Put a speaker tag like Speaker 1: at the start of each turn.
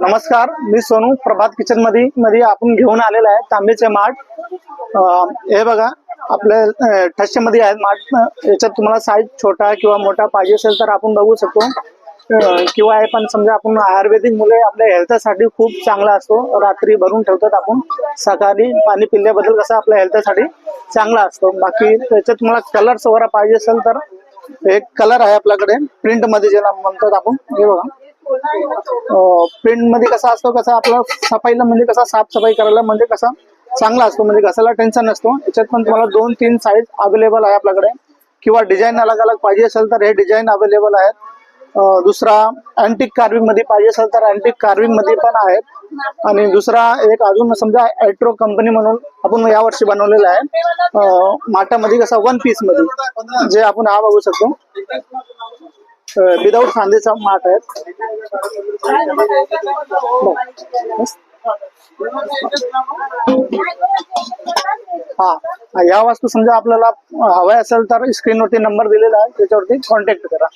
Speaker 1: नमस्कार, मी सोनू. प्रभात किचन मध्ये आपण घेऊन आलेला आहे तांबेचे माठ. हे बघा आपल्या ठश्यामध्ये आहेत माठ. याच्यात तुम्हाला साईज छोटा किंवा मोठा पाहिजे असेल तर आपण बघू शकतो. किंवा हे पण समजा आपण आयुर्वेदिक मुले आपल्या हेल्थसाठी खूप चांगला असतो. रात्री भरून ठेवतात आपण, सकाळी पाणी पिल्याबद्दल कसं आपल्या हेल्थसाठी चांगला असतो. बाकी त्याच्यात तुम्हाला कलर्स वगैरे पाहिजे असेल तर एक कलर आहे आपल्याकडे प्रिंट मध्ये, ज्याला म्हणतात आपण. हे बघा प्रिंट मध्ये कसा असतो, कसा आपला सफाईला म्हणजे कसा साफसफाई करायला म्हणजे कसा चांगला असतो, म्हणजे घासायला टेन्शन नसतो. याच्यात पण तुम्हाला 2-3 साईज अवेलेबल आहे आपल्याकडे. किंवा डिझाईन अलग अलग पाहिजे असेल तर हे डिझाईन अवेलेबल आहेत. दुसरा अँटिक कार्विंग मध्ये पाहिजे असेल तर अँटिक कार्विंग मध्ये पण आहेत. आणि दुसरा एक अजून समजा एट्रो कंपनी म्हणून आपण यावर्षी बनवलेला आहे माठामध्ये, कसा 1 पीस मध्ये, जे आपण हा बघू शकतो. विदाउट सांधेचा माठ आहे. हा, या वस्तू समजा आपल्याला हव्या असेल तर स्क्रीनवरती नंबर दिलेला आहे, त्याच्यावरती कॉन्टॅक्ट करा.